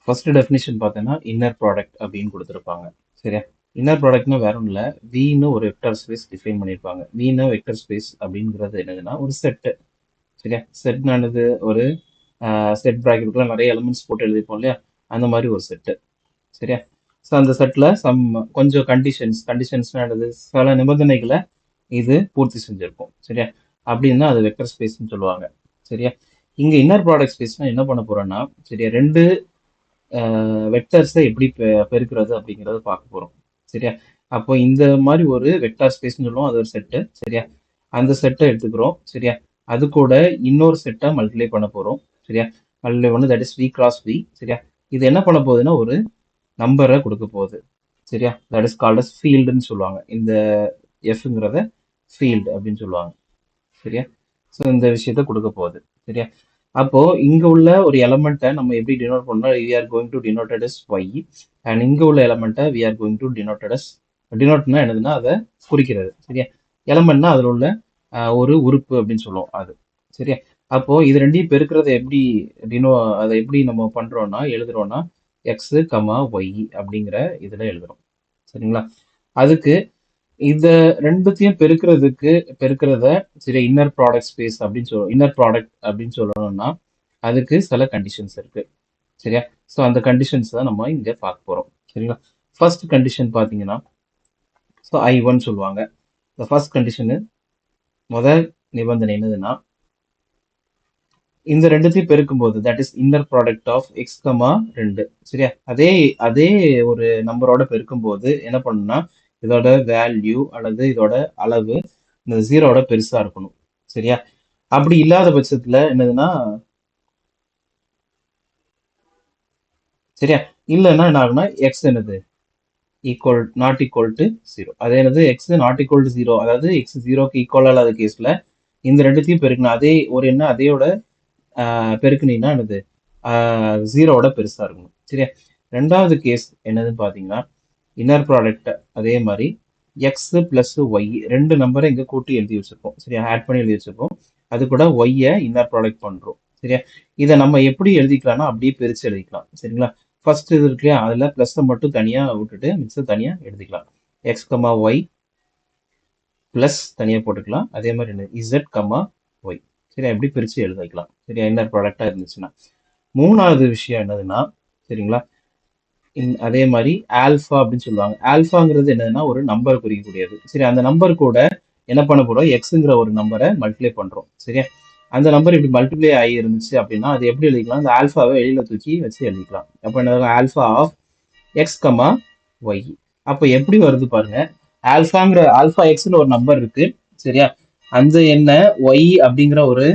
First definition பார்த்தீங்கன்னா inner product அப்படின்னு கொடுத்துருப்பாங்க. சரியா? இன்னர் ப்ராடக்ட்னா வேற ஒன்றும் இல்லை, வின்னு ஒரு வெக்டர் ஸ்பேஸ் டிஃபைன் பண்ணியிருப்பாங்க. வின்னு வெக்டர் ஸ்பேஸ் அப்படிங்கிறது என்னதுன்னா ஒரு செட்டு. சரியா? செட்னானது ஒரு செட் ப்ராக்கெட்டுக்குள்ள நிறைய எலிமெண்ட்ஸ் போட்டு எழுதிப்போம் இல்லையா, அந்த மாதிரி ஒரு செட்டு. சரியா? ஸோ அந்த செட்டில் கொஞ்சம் கண்டிஷன்ஸ்னா என்னது, சில நிபந்தனைகளை இது பூர்த்தி செஞ்சிருக்கும். சரியா? அப்படின்னா அது வெக்டர் ஸ்பேஸ்ன்னு சொல்லுவாங்க. சரியா? இங்க இன்னர் ப்ராடக்ட் ஸ்பேஸ்னா என்ன பண்ண போறோம்னா, சரியா, ரெண்டு வெக்டர்ஸை எப்படி பெருக்கிறது அப்படிங்கிறத பார்க்க போறோம். சரியா? அப்போ இந்த மாதிரி ஒரு வெக்டார் ஸ்பேஸ்னு சொல்லுவோம், அது ஒரு செட்டு. சரியா? அந்த செட்டை எடுத்துக்கிறோம். சரியா? அது கூட இன்னொரு செட்டை மல்டிப்ளை பண்ண போறோம். சரியா? மல்டிப்ளை பண்ணு, that is V cross V. சரியா? இது என்ன பண்ண போகுதுன்னா ஒரு நம்பரை கொடுக்க போகுது. சரியா? தட் இஸ் கால்ட் அஸ் ஃபீல்டுன்னு சொல்லுவாங்க. இந்த எஃப்ங்கிறத ஃபீல்டு அப்படின்னு சொல்லுவாங்க. சரியா? ஸோ இந்த விஷயத்த கொடுக்க போகுது. சரியா? அப்போ இங்க உள்ள ஒரு எலமெண்ட்டை நம்ம எப்படி டினோட் பண்ணோம், we are going to denoted as y, and இங்க உள்ள எலமெண்ட்டை we are going to denoted as, டினோட்னா என்னதுன்னா அதை குறிக்கிறது. சரியா? எலமெண்ட்னா அதில் உள்ள ஒரு உறுப்பு அப்படின்னு சொல்லுவோம் அது. சரியா? அப்போ இது ரெண்டையும் பெருக்கிறத எப்படி அதை எப்படி நம்ம பண்றோம்னா எழுதுறோம்னா எக்ஸ் கமா ஒய் அப்படிங்கிற இதுல எழுதுறோம். சரிங்களா? அதுக்கு இத ரெண்டுத்தையும் பெருக்கிறத சரி இன்னர் ப்ராடக்ட் ஸ்பேஸ் அப்படின்னு சொல்லுவோம். இன்னர் ப்ராடக்ட் அப்படின்னு சொல்லணும்னா அதுக்கு சில கண்டிஷன்ஸ் இருக்கு. சரியா? ஸோ அந்த கண்டிஷன்ஸ் தான் நம்ம இங்க பார்க்க போறோம். சரிங்களா? ஃபர்ஸ்ட் கண்டிஷன் பார்த்தீங்கன்னா, ஸோ I1 சொல்லுவாங்க. இந்த ஃபர்ஸ்ட் கண்டிஷனு முதல் நிபந்தனை என்னதுன்னா, இந்த ரெண்டுத்தையும் பெருக்கும்போது that is inner product of X comma 2. சரியா? அதே அதே ஒரு நம்பரோட பெருக்கும்போது என்ன பண்ணணும்னா இதோட வேல்யூ அல்லது இதோட அளவு இந்த ஜீரோட பெருசா இருக்கணும். சரியா? அப்படி இல்லாத பட்சத்துல என்னதுன்னா, சரியா, இல்லைன்னா என்ன ஆகுனா எக்ஸ் என்னது equal not equal to zero. அதே என்னது X not equal to zero, அதாவது எக்ஸ் ஜீரோக்கு ஈக்குவல் இல்லாத கேஸ்ல இந்த ரெண்டுத்தையும் பெருக்கணும். அதே ஒரு என்ன அதையோட பெருக்குனீங்கன்னா என்னது ஜீரோவோட பெருசா இருக்கணும். சரியா? ரெண்டாவது கேஸ் என்னதுன்னு பாத்தீங்கன்னா, இன்னர் ப்ராடக்ட் அதே மாதிரி எக்ஸ் பிளஸ் ஒய் ரெண்டு நம்பரை இங்க கூட்டி எழுதி வச்சிருப்போம். சரியா? ஆட் பண்ணி எழுதி வச்சிருப்போம். அது கூட ஒய்யை இன்னர் ப்ராடக்ட் பண்றோம். சரியா? இதை நம்ம எப்படி எழுதிக்கலாம்னா அப்படியே பிரிச்சு எழுதிக்கலாம். சரிங்களா? ஃபர்ஸ்ட் இது இருக்கு இல்லையா, அதுல பிளஸ் மட்டும் தனியா விட்டுட்டு மிச்சம் தனியா எழுதிக்கலாம். எக்ஸ் கமா ஒய் பிளஸ் தனியா போட்டுக்கலாம். அதே மாதிரி இசட் கமா ஒய். சரியா? எப்படி பிரிச்சு எழுதிக்கலாம். சரியா? இன்னர் ப்ராடக்டா இருந்துச்சுன்னா. மூணாவது விஷயம் என்னதுன்னா, சரிங்களா, அதே மாதிரி ஆல்ஃபா அப்படின்னு சொல்லுவாங்க. ஆல்ஃபாங்கிறது என்னதுன்னா ஒரு நம்பர் குறிக்கக்கூடியது. சரி, அந்த நம்பர் கூட என்ன பண்ண போறோம், எக்ஸுங்கிற ஒரு நம்பரை மல்டிப்ளை பண்றோம். சரியா? அந்த நம்பர் இப்படி மல்டிப்ளை ஆகி இருந்துச்சு அப்படின்னா அது எப்படி எழுதிக்கலாம், அந்த ஆல்ஃபாவை வெளியில தூக்கி வச்சு எழுதிக்கலாம். அப்போ என்ன, alpha of X comma Y. அப்போ எப்படி வருது பாருங்க, ஆல்ஃபா எக்ஸ்னு ஒரு நம்பர் இருக்கு. சரியா? அந்த என்ன ஒய் அப்படிங்கிற ஒரு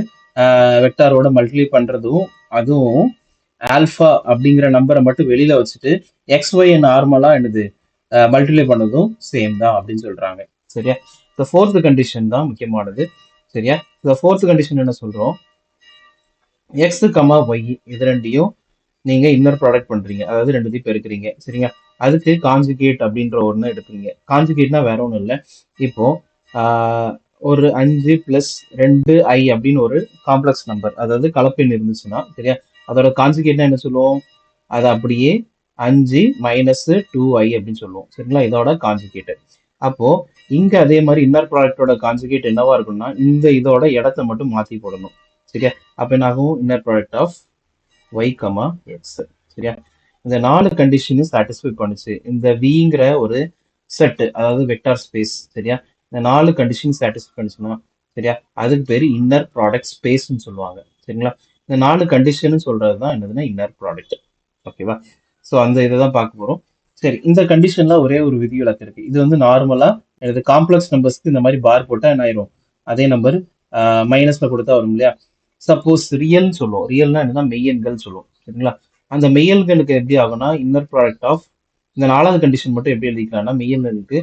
வெக்டாரோட மல்டிப்ளை பண்றதும் அதுவும் ஆல்ஃபா அப்படிங்கிற நம்பரை மட்டும் வெளியில வச்சுட்டு எக்ஸ் ஒய் நார்மலா என்னது மல்டிப்ளை பண்ணதும் சேம் தான் அப்படின்னு சொல்றாங்க. சரியா? இந்த ஃபோர்த் கண்டிஷன் தான் முக்கியமானது. சரியா? இந்த ஃபோர்த் கண்டிஷன் என்ன சொல்றோம், எக்ஸ் கமா ஒய் இது ரெண்டையும் நீங்க இன்னர் ப்ராடக்ட் பண்றீங்க, அதாவது ரெண்டுத்தையும் பெருக்குறீங்க. சரிங்க? அதுக்கு காஞ்சுகேட் அப்படின்ற ஒன்று எடுப்பீங்க. காஞ்சுகேட்னா வேற ஒன்றும் இல்லை. இப்போ ஒரு 5 பிளஸ் 2i அப்படின்னு ஒரு காம்ப்ளெக்ஸ் நம்பர், அதாவது கலப்பெண் இருந்துச்சுன்னா, சரியா, அதோட காஞ்சுகேட்னா என்ன சொல்லுவோம், அது அப்படியே 5 மைனஸ் 2i அப்படின்னு சொல்லுவோம். சரிங்களா? இதோட காஞ்சுகேட். அப்போ இங்க அதே மாதிரி இன்னர் ப்ராடக்டோட காஞ்சுகேட் என்னவா இருக்கும்னா இந்த இதோட இடத்த மட்டும் மாத்தி போடணும். சரியா? அப்ப என்ன ஆகும், inner product of y comma X. சரியா? இந்த 4 கண்டிஷனும் சாட்டிஸ்ஃபை பண்ணுச்சு இந்த விங்கிற ஒரு செட், அதாவது வெக்டார் ஸ்பேஸ். சரியா? இந்த 4 கண்டிஷன் சாட்டிஸ்ஃபை பண்ணுச்சுன்னா, சரியா, அதுக்கு பேரு இன்னர் ப்ராடக்ட் ஸ்பேஸ்ன்னு சொல்லுவாங்க. சரிங்களா? இந்த 4 கண்டிஷன் சொல்றது தான் என்னதுன்னா இன்னர் ப்ராடக்ட். ஓகேவா? ஸோ அந்த இதை தான் பார்க்க போறோம். சரி, இந்த கண்டிஷன்ல ஒரே ஒரு விதிவிலக்கு இருக்கு. இது வந்து நார்மலா இது காம்ப்ளெக்ஸ் நம்பர்ஸ்க்கு இந்த மாதிரி பார் போட்டா என்ன ஆயிரும், அதே நம்பர் மைனஸ்ல கொடுத்தா வரும் இல்லையா. சப்போஸ் ரியல்னு சொல்லுவோம், ரியல்னா என்னன்னா மெய்யெண்கள் சொல்லுவோம். சரிங்களா? அந்த மெய்யெண்களுக்கு எப்படி ஆகும்னா இன்னர் ப்ராடக்ட் ஆஃப் இந்த 4வது கண்டிஷன் மட்டும் எப்படி எழுதிக்கலாம்னா, மெய்யெண்களுக்கு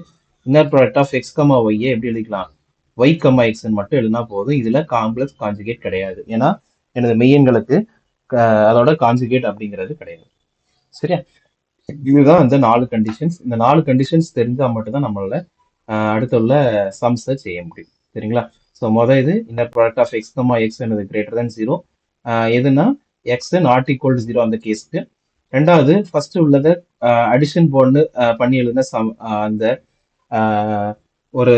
inner product of X comma ஒய்யை எப்படி எழுதிக்கலாம், ஒய் கமா எக்ஸ் மட்டும் எழுதினா போதும். இதுல காம்ப்ளெக்ஸ் கான்ஜுகேட் கிடையாது. ஏன்னா எனது மெய்யெண்களுக்கு அதோட கான்ஜுகேட் அப்படிங்கிறது கிடையாது. சரியா? இதுதான் இந்த 4 கண்டிஷன்ஸ். இந்த 4 கண்டிஷன்ஸ் தெரிஞ்சா மட்டும்தான் நம்மளால அடுத்த உள்ள சம்ஸை செய்ய முடியும். சரிங்களா? ஸோ இது inner product of X comma X என்னது கிரேட்டர் தேன் 0. எதுனா எக்ஸ் நாட் ஈக்குவல் டு 0 அந்த கேஸ்க்கு. ரெண்டாவது ஃபர்ஸ்ட் உள்ளதை அடிஷன் போன்னு பண்ணி எழுதின அந்த ஆஹ், ஒரு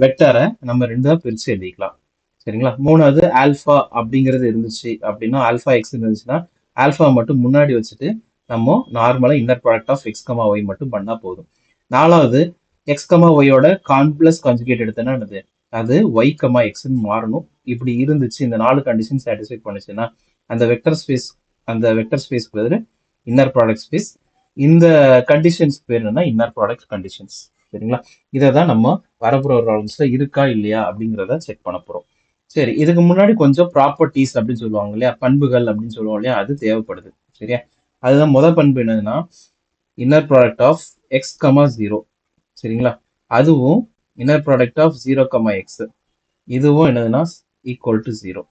வெக்டரை நம்ம ரெண்டா பிரிச்சு எழுதிக்கலாம். சரிங்களா? மூணாவது ஆல்பா அப்படிங்கிறது இருந்துச்சு அப்படின்னா, ஆல்பா எக்ஸ் இருந்துச்சுன்னா ஆல்பா மட்டும் முன்னாடி வச்சுட்டு நம்ம நார்மலா inner product of X comma Y மட்டும் பண்ணா போதும். நாலாவது எக்ஸ் கமா ஒய்யோட காம்ப்ளெக்ஸ் கான்ஜுகேட் எடுத்தேன்னா என்னது, அது ஒய் கமா எக்ஸ்ன்னு மாறணும். இப்படி இருந்துச்சு, இந்த 4 கண்டிஷன் சாட்டிஸ்ஃபை பண்ணுச்சுன்னா அந்த வெக்டர் ஸ்பேஸ், அந்த வெக்டர் ஸ்பேஸ் பேர் இன்னர் ப்ராடக்ட் ஸ்பேஸ். இந்த கண்டிஷன்ஸ் பேர் என்னன்னா இன்னர் ப்ராடக்ட் கண்டிஷன்ஸ். சரிங்களா? இதை தான் நம்ம வரப்போற ப்ராப்ளம்ஸ்ல இருக்கா இல்லையா அப்படிங்கிறத செக் பண்ண போறோம். சரி, இதுக்கு முன்னாடி கொஞ்சம் ப்ராப்பர்ட்டிஸ் அப்படின்னு சொல்லுவாங்க இல்லையா, பண்புகள் அப்படின்னு சொல்லுவோம் இல்லையா, அது தேவைப்படுது. சரியா? அதுதான் முதல் பண்பு என்னதுன்னா inner product of X comma zero. சரிங்களா? அதுவும் inner product of zero comma X, இதுவும் என்னதுன்னா ஈக்குவல் டு ஜீரோ.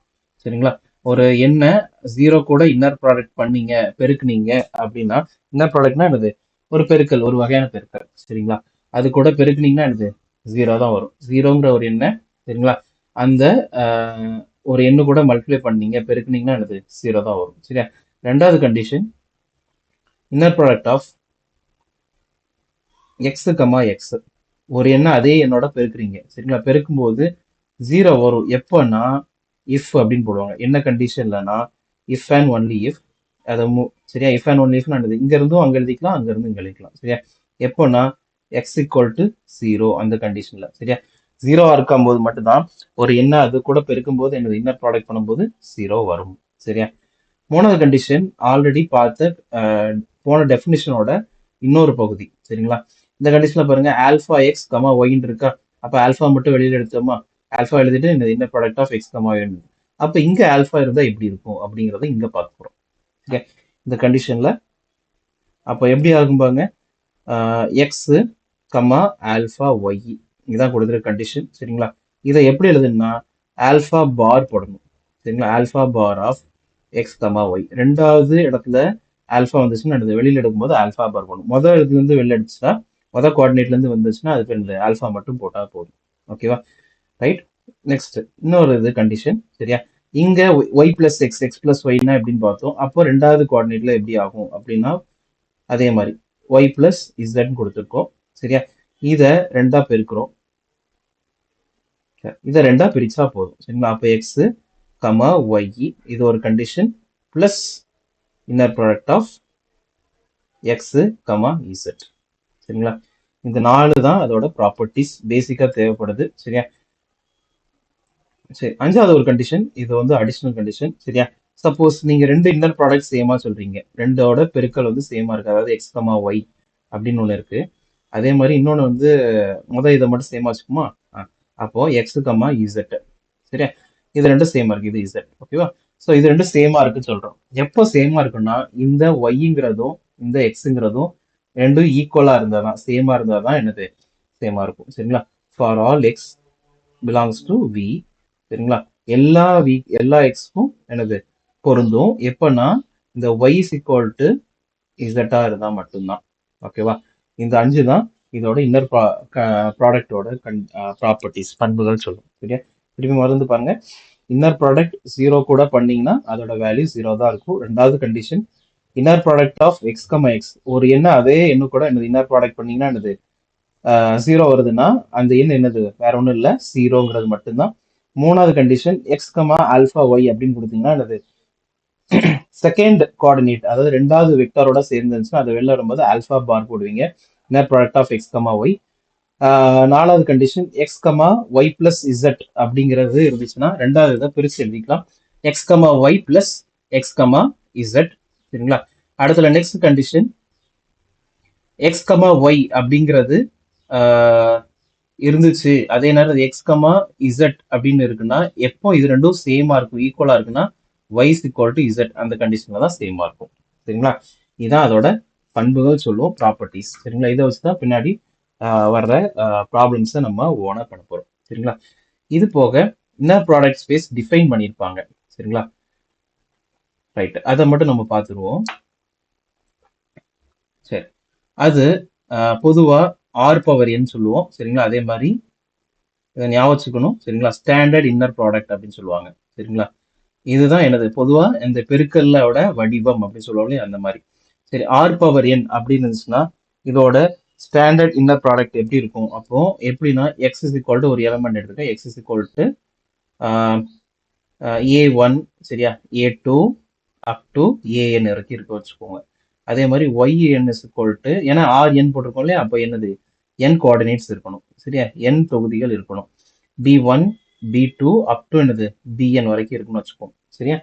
சரிங்களா? ஒரு எண்ணை ஜீரோ கூட இன்னர் ப்ராடக்ட் பண்ணீங்க, பெருக்குனீங்க அப்படின்னா, இன்னர் ப்ராடக்ட்னா என்னது, ஒரு பெருக்கல், ஒரு வகையான பெருக்கல். சரிங்களா? அது கூட பெருக்குனீங்கன்னா என்னது, ஜீரோ தான் வரும். ஜீரோங்கிற ஒரு எண்ணை, சரிங்களா, அந்த ஒரு எண்ணு கூட மல்டிப்ளை பண்ணீங்க, பெருக்குனீங்கன்னா என்னது, ஜீரோ தான் வரும். சரியா? ரெண்டாவது condition, inner product of X comma X, ஒரு எண்ணை அதே எண்ணோட பெருக்குறீங்க. சரிங்களா? பெருக்கும்போது ஜீரோ வரும் எப்போன்னா, இஃப் அப்படின்னு போடுவாங்க. என்ன கண்டிஷன்லனா, இஃப் அண்ட் ஒன்லி இஃப். அதை சரியா, இஃப் அண்ட் ஒன்லி இஃப் நடந்தது, இங்க இருந்தும் அங்க எழுதிக்கலாம், அங்க இருந்து இங்க எழுதிக்கலாம். சரியா? எப்போனா எக்ஸ் ஈக்குவல் டு ஜீரோ, அந்த கண்டிஷன்ல. சரியா? ஜீரோவா இருக்கும் போது மட்டும்தான் ஒரு எண்ணை அது கூட பெருக்கும் போது என்னது இன்னர் ப்ராடக்ட் பண்ணும்போது ஜீரோ வரும். சரியா? மூணாவது கண்டிஷன் ஆல்ரெடி பார்த்த போன டெஃபினிஷனோட இன்னொரு பகுதி. சரிங்களா? இந்த கண்டிஷன்ல பாருங்க, ஆல்பா எக்ஸ் கமா ஒய்ன்னு இருக்கா. அப்ப ஆல்பா மட்டும் வெளியில எடுத்தோமா, ஆல்பா எழுதிட்டு இந்த inner product of X comma Y. அப்ப இங்க ஆல்பா இருந்தா எப்படி இருக்கும் அப்படிங்கறத இங்க பார்க்க போறோம். ஓகே, இந்த கண்டிஷன்ல அப்ப எப்படி ஆகும் பாருங்க, எக்ஸ் கமா ஆல்பா ஒய், இதுதான் கொடுத்துருக்க கண்டிஷன். சரிங்களா? இதை எப்படி எழுதுனா ஆல்பா பார் போடணும். சரிங்களா? Alpha bar of X comma Y. ரெண்டாவது இடத்துல ஆல்பா வந்துச்சுன்னா அடுத்து வெளியில எடுக்கும்போது ஆல்பா பார் போடணும். முதல் இடத்துல இருந்து வெளில அடிச்சுன்னா, முதல் கோஆர்டினேட்ல இருந்து வந்துச்சுன்னா அது பேர் ஆல்பா மட்டும் போட்டா போதும். ஓகேவா? ரைட். நெக்ஸ்ட் இன்னொரு இது கண்டிஷன். சரியா? இங்க y plus x, x plus ஒய்னா எப்படின்னு பார்த்தோம். அப்போ ரெண்டாவது கோஆர்டினேட்ல எப்படி ஆகும் அப்படின்னா, அதே மாதிரி ஒய் பிளஸ் இசட் கொடுத்துருக்கோம். சரியா? இதை ரெண்டா பெருக்கிறோம், இதை ரெண்டா பிரிச்சா போதும். சரிங்களா? அப்போ எக்ஸ் கமா ஒய், இது ஒரு condition, plus inner product of X comma Z. சரிங்களா? இந்த 4 தான் அதோட ப்ராப்பர்ட்டிஸ் பேசிக்கா தேவைப்படுது. சரியா? சரி, அஞ்சாவது ஒரு கண்டிஷன், இது வந்து அடிஷனல் கண்டிஷன். சரியா? சப்போஸ் நீங்க ரெண்டு இன்னர் ப்ராடக்ட் சேமா சொல்றீங்க, ரெண்டோட பெருக்கல் வந்து சேமா இருக்கு, அதாவது எக்ஸ் கமா ஒய் அப்படின்னு ஒன்று இருக்கு. அதே மாதிரி இன்னொன்று வந்து இதை மட்டும் சேமா வச்சுக்குமா, அப்போ எக்ஸ் கமா இசட். சரியா? இது ரெண்டும் சேமா இருக்கு, இது இசட். ஓகேவா? ஸோ இது ரெண்டும் சேமா இருக்குன்னு சொல்றோம். எப்போ சேமா இருக்குன்னா, இந்த ஒய்ங்கிறதும் இந்த எக்ஸுங்கிறதும் ரெண்டும் ஈக்குவலா இருந்தாதான், சேமா இருந்தாதான் என்னது சேமா இருக்கும். சரிங்களா? For all X belongs to V. சரிங்களா? எல்லா எக்ஸ்க்கும் என்னது பொருந்தும் எப்பன்னா, இந்த ஒய் இஸ் ஈக்குவல் டு இசட்டா இருந்தா மட்டும்தான். ஓகேவா? இந்த 5 தான் இதோட இன்னர் ப்ராடக்டோட ப்ராப்பர்ட்டிஸ், பண்புகள் சொல்லும். சரியா? திருப்பி மறந்து பாருங்க, இன்னர் ப்ராடக்ட் ஜீரோ கூட பண்ணீங்கன்னா அதோட வேல்யூ ஜீரோ தான் இருக்கும். ரெண்டாவது condition, inner product of X comma X, ஒரு எண்ணை அதே எண்ணு கூட என்னது இன்னர் ப்ராடக்ட் பண்ணீங்கன்னா என்னது ஜீரோ வருதுன்னா அந்த எண் என்னது வேற ஒன்றும் இல்லை, ஜீரோங்கிறது மட்டும்தான். மூணாவது condition, X comma alpha Y அப்படின்னு கொடுத்தீங்கன்னா என்னது செகண்ட் கோஆர்டினேட், அதாவது ரெண்டாவது வெக்டரோட சேர்ந்துருந்துச்சுன்னா அது வெளில வரும்போது ஆல்பா பார் போடுவீங்க, inner product of X comma y. நாலாவது condition, X comma y plus z அப்படிங்கிறது இருந்துச்சுன்னா ரெண்டாவது இதை பிரிச்சு எழுதிக்கலாம், x comma y plus x comma Z. சரிங்களா? அடுத்துல next condition, X comma y அப்படிங்கிறது இருந்துச்சு, அதே நேரம் எக்ஸ் கமா இசட் அப்படின்னு இருக்குன்னா, எப்போ இது ரெண்டும் சேமா இருக்கும், ஈக்குவலா இருக்குன்னா y is equal to z, அந்த கண்டிஷன்ல தான் சேமா இருக்கும். சரிங்களா? இதான் அதோட பண்புகள் சொல்லுவோம், ப்ராப்பர்ட்டிஸ். சரிங்களா? இதை வச்சுதான் பின்னாடி வர்ற ப்ராப்ளம்ஸை நம்ம ஓனா பண்ண போறோம். சரிங்களா? இது போக இன்னர் ப்ராடக்ட் ஸ்பேஸ் டிஃபைன் பண்ணியிருப்பாங்க. சரிங்களா? ரைட், அதை மட்டும் நம்ம பார்த்துருவோம். சரி, அது பொதுவா r பவர் n சொல்லுவோம். சரிங்களா? அதே மாதிரி இதை ஞாபகம் வச்சுக்கணும். சரிங்களா? ஸ்டாண்டர்ட் இன்னர் ப்ராடக்ட் அப்படின்னு சொல்லுவாங்க. சரிங்களா? இதுதான் எனது பொதுவா இந்த பெருக்கல்லோட வடிவம் அப்படின்னு சொல்லுவாங்க அந்த மாதிரி. சரி, ஆர் பவர் என் அப்படின்னு இருந்துச்சுன்னா இதோட ஸ்டாண்டர்ட் இன்னர் ப்ராடக்ட் எப்படி இருக்கும்? அப்போ எப்படின்னா எக்ஸ் இஸ் ஈக்குவல் டு ஒரு எலமெண்ட் எடுத்துக்க, X is equal to A1, சரியா, A2 அப் டு ஏஎன் வரைக்கும் இருக்க வச்சுக்கோங்க. அதே மாதிரி ஒய்என் இஸ் ஈக்குவல் டு, ஏன்னா ஆர்என் போட்டிருக்கோம் இல்லையா, அப்போ என்னது என் கோஆர்டினேட்ஸ் இருக்கணும், சரியா, என் தொகுதிகள் இருக்கணும். B1 B2 அப் டு என்னது பிஎன் வரைக்கும் இருக்குன்னு வச்சுக்கோங்க, சரியா.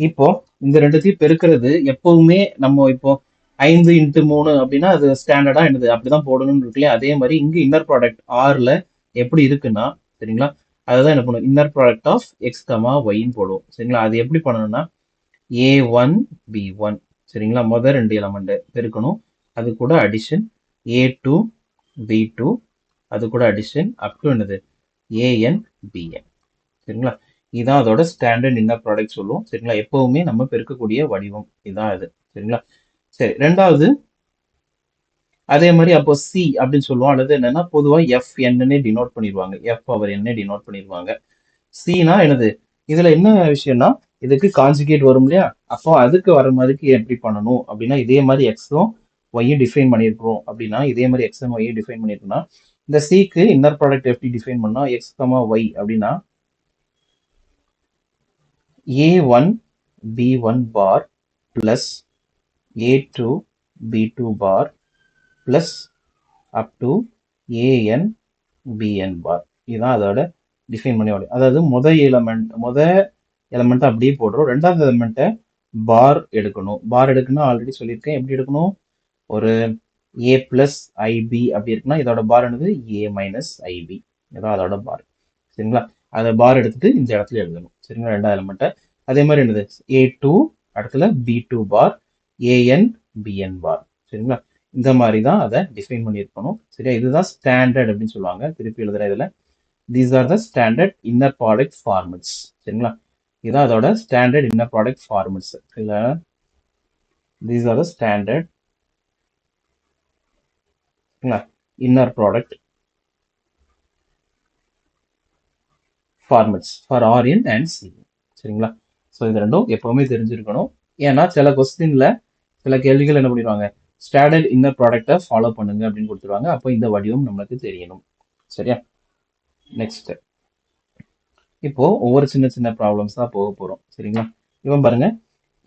இப்போ இந்த ரெண்டுத்தையும் பெருக்கிறது எப்பவுமே நம்ம இப்போ 5x3 அப்படின்னா அது ஸ்டாண்டர்டா என்னது அப்படிதான் போடணும்னு இருக்கு இல்லையா. அதே மாதிரி இங்க இன்னர் ப்ராடக்ட் ஆர்ல எப்படி இருக்குன்னா, சரிங்களா, அதுதான் என்ன பண்ணுவோம், inner product of X comma ஒய்ன்னு போடுவோம், சரிங்களா. அது எப்படி பண்ணணும்னா A1 B1, சரிங்களா, முதல் ரெண்டு எலமெண்ட் பெருக்கணும், அது கூட அடிஷன் A2 B2, அது கூட அடிஷன் அப் டு என்னது AN BN, சரிங்களா. இதுதான் அதோட ஸ்டாண்டர்ட் இன்னர் ப்ராடக்ட் சொல்லுவோம், சரிங்களா. எப்பவுமே நம்ம பெருக்கக்கூடிய வடிவம் இதுதான் இது, சரிங்களா. சரி, ரெண்டாவது அதே மாதிரி அப்போ சி அப்படின்னு சொல்லுவோம், அல்லது என்னன்னா பொதுவாக எஃப் என்னன்னே டினோட் பண்ணிடுவாங்க, எஃப் பவர் என்ன டினோட் பண்ணிடுவாங்க. சினா என்னது, இதுல என்ன விஷயம்னா இதுக்கு கான்ஜுகேட் வரும் இல்லையா, அப்போ அதுக்கு வர மாதிரிக்கு எப்படி பண்ணணும் அப்படின்னா இதே மாதிரி எக்ஸும் ஒய்யும் டிஃபைன் பண்ணியிருக்கிறோம் அப்படின்னா இதே மாதிரி எக்ஸும் ஒய்யும் டிஃபைன் பண்ணியிருக்கோம்னா இந்த சிக்கு இன்னர் ப்ராடக்ட் எப்படி டிஃபைன் பண்ணோம், எக்ஸ் கமா ஒய் அப்படின்னா A1 B1 bar plus A2 B2 bar plus up to AN BN bar. இதுதான் அதோட டிஃபைன் பண்ணி வரும். அதாவது முதல் எலமெண்ட் அப்படியே போடுறோம், ரெண்டாவது எலமெண்ட்டை பார் எடுக்கணும். பார் எடுக்கணும் ஆல்ரெடி சொல்லியிருக்கேன், எப்படி எடுக்கணும், ஒரு A பிளஸ் ஐபி அப்படி இருக்குன்னா இதோட பார் என்னது A மைனஸ் ஐபி, இதான் அதோட பார், சரிங்களா. அதை பார் எடுத்துட்டு இந்த இடத்துல எழுதணும், சரிங்களா, ரெண்டாவது எலமெண்ட்டை. அதே மாதிரி என்னது A2 இடத்துல B2 பார் AN BN பார், சரிங்களா. இந்த மாதிரி தான் அதை டிஃபைன் பண்ணியிருக்கணும், சரியா. இதுதான் ஸ்டாண்டர்ட் அப்படின்னு சொல்லுவாங்க. திருப்பி எழுதுற இதுல these are the standard inner product formats, சரிங்களா. இதான் அதோட ஸ்டாண்டர்ட் இன்னர் ப்ராடக்ட் ஃபார்மட்ஸ், இல்ல these are the standard inner product formats for RN and C, சரிங்களா. ஸோ இது ரெண்டும் எப்பவுமே தெரிஞ்சிருக்கணும், ஏன்னா சில கொஸ்டின்ல சில கேள்விகள் என்ன பண்ணிடுவாங்க, ஸ்டாண்டர்ட் இன்னர் ப்ராடக்டை ஃபாலோ பண்ணுங்க அப்படின்னு கொடுத்துருவாங்க, அப்போ இந்த வடிவம் நம்மளுக்கு தெரியணும், சரியா. நெக்ஸ்ட் இப்போ ஒவ்வொரு சின்ன சின்ன ப்ராப்ளம்ஸ் தான் போக போறோம், சரிங்களா. இவன் பாருங்க,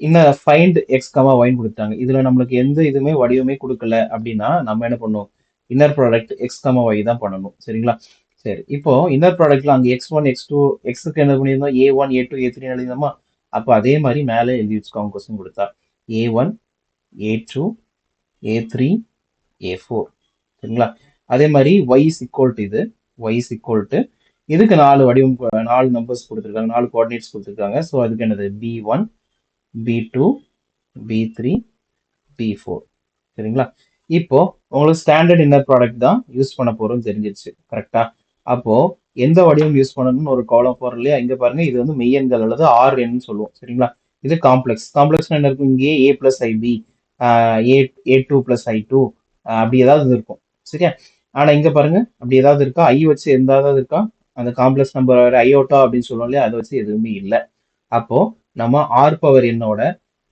இன்னும் ஃபைண்ட் எக்ஸ் கமா ஒய்ன்னு கொடுத்தாங்க, இதுல நம்மளுக்கு எந்த இதுவுமே வடிவமே கொடுக்கல அப்படின்னா நம்ம என்ன பண்ணுவோம், inner product X comma Y தான் பண்ணணும், சரிங்களா. சரி, இப்போ இன்னர் ப்ராடக்ட்ல அங்கே x1 x2 எக்ஸுக்கு என்ன பண்ணியிருந்தோம், A1 A2 A3 எழுதினோமா, அப்போ அதே மாதிரி மேலே எழுதி வச்சுக்கோங்க, கொஸ்டின் கொடுத்தா A1 A2 A3 A4, சரிங்களா. அதே மாதிரி y is equal to இது, y is equal to இதுக்கு 4 வடிவம், 4 நம்பர்ஸ் கொடுத்துருக்காங்க, 4 கோஆர்டினேட்ஸ் கொடுத்துருக்காங்க. ஸோ அதுக்கு என்னது B1 B2 B3 B4, சரிங்களா. இப்போ உங்களுக்கு ஸ்டாண்டர்ட் இன்னர் ப்ராடக்ட் தான் யூஸ் பண்ண போறோம் தெரிஞ்சிருச்சு, கரெக்டா. அப்போ எந்த வடிவம் யூஸ் பண்ணணும்னு ஒரு காலம் போறோம் இல்லையா, இங்க பாருங்க இது வந்து மெய்யெண்கள் அல்லது ஆர்என் சொல்லுவோம், சரிங்களா. இது காம்ப்ளெக்ஸ், காம்ப்ளெக்ஸ் என்ன இருக்கும், இங்கே A plus IP A2 plus I2 அப்படி ஏதாவது இருக்கும், சரியா. ஆனா இங்க பாருங்க அப்படி ஏதாவது இருக்கா, ஐ வச்சு எந்த ஏதாவது இருக்கா, அந்த காம்ப்ளெக்ஸ் நம்பர் ஐயோட்டா அப்படின்னு சொல்லுவோம் இல்லையா, அதை வச்சு எதுவுமே இல்லை. அப்போ நம்ம ஆர் பவர் என்னோட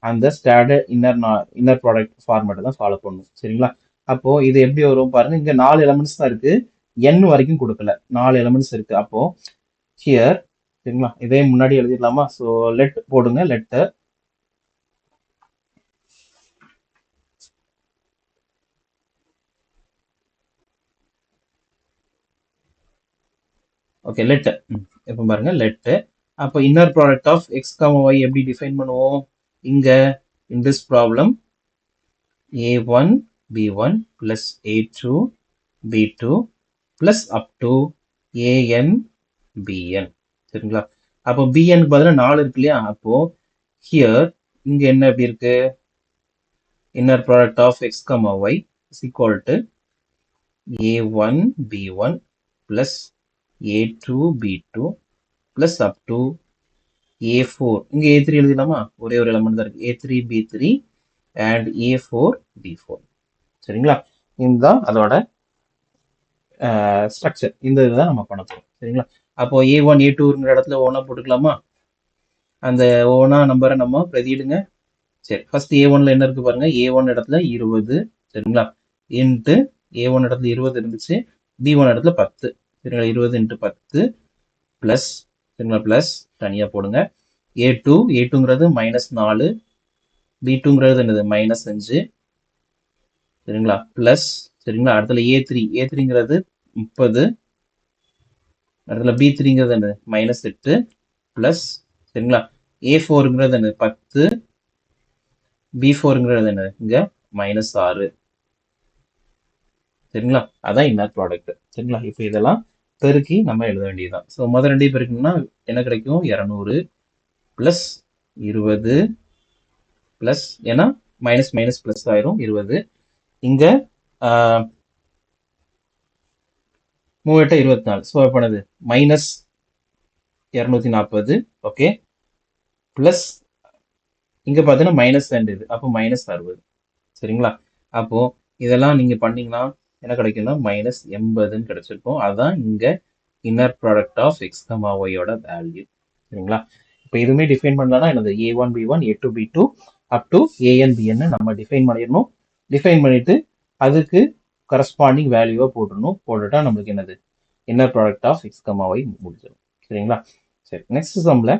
அந்த ஸ்டாண்டர்ட் இன்னர் ப்ராடக்ட் ஃபார்மேட்டை தான் ஃபாலோ பண்ணணும், சரிங்களா. அப்போ இது எப்படி வரும் பாருங்க, இங்க 4 எலமெண்ட்ஸ் தான் இருக்கு, n வரைக்கும் கொடுக்கல, 4 எலமெண்ட்ஸ் இருக்கு. அப்போ ஹியர், சரிங்களா, இதே முன்னாடி எழுதிடலாமா, ஸோ லெட் போடுங்க, லெட்டர் ஓகே, லெட். இப்போ பாருங்க லெட், அப்போ inner product of X comma Y எப்படி டிஃபைன் பண்ணுவோம், இங்க in this problem A1 B1 plus A2 B2 plus up to AN BN, சரிங்களா. அப்போ BN பதிலா 4 இருக்கு இல்லையா, அப்போ ஹியர் இங்க என்ன எப்படி இருக்கு, inner product of X comma Y is equal to A1 B1 plus A2 B2 plus up to A4, இங்க A3 எழுதிடலாமா, ஒரே ஒரு எலமெண்ட் தான் இருக்கு, A3 B3 and A4 B4, சரிங்களா. இதுதான் அதோட ஸ்ட்ரக்சர், இந்த இதுதான் நம்ம பண்ண போறோம், சரிங்களா. அப்போ A1 A2ங்கிற இடத்துல ஓனா போட்டுக்கலாமா, அந்த ஓனா நம்பரை நம்ம பிரதியிடுங்க, சரி ஃபர்ஸ்ட் A1ல என்ன இருக்கு பாருங்க, A1 இடத்துல 20 சரிங்களா, இன்ட்டு A1 இடத்துல 20 இருந்துச்சு, B1 இடத்துல 10 சரிங்களா, 20 இன்ட்டு 10 பிளஸ் சரிங்களா, பிளஸ் தனியா போடுங்க. A2ங்கிறது -4, B2ங்கிறது என்னது -5 சரிங்களா, பிளஸ் சரிங்களா, அடுத்துல A3ங்கிறது 30, அடுத்துல B3ங்கிறது என்னது -8 பிளஸ் சரிங்களா, A4ங்கிறது என்னது 10, B4ங்கிறது என்ன இங்க -6 சரிங்களா, அதான் இன்னர் ப்ராடக்ட் சரிங்களா. இப்போ இதெல்லாம் பெருக்கி நம்ம எழுத வேண்டியதுதான். ஸோ முதல் ரெண்டையும் பெருக்கணும்னா என்ன கிடைக்கும், 200 பிளஸ் 20 பிளஸ், ஏன்னா மைனஸ் மைனஸ் பிளஸ் ஆயிரும் 20, இங்க 3×8 = 24, ஸோ இப்போ என்னது -240 ஓகே, பிளஸ் இங்க பார்த்தீங்கன்னா மைனஸ் ரெண்டு இது, அப்போ -60 சரிங்களா. அப்போ இதெல்லாம் நீங்க பண்ணீங்கன்னா என்ன கிடைக்கும்னா -80ன்னு கிடைச்சிருக்கும். அதுதான் இங்க inner product of X comma ஒய்யோட வேல்யூ சரிங்களா. இப்போ இதுவுமே டிஃபைன் பண்ணலாம்னா என்னது A1 B1 A2 B2 up to AN BN நம்ம டிஃபைன் பண்ணிடணும். டிஃபைன் பண்ணிட்டு அதுக்கு கரஸ்பாண்டிங் வேல்யூவா போட்டுடணும். போட்டுட்டா நம்மளுக்கு என்னது inner product of X comma Y முடிஞ்சிடும் சரிங்களா. சரி நெக்ஸ்ட் சம்ல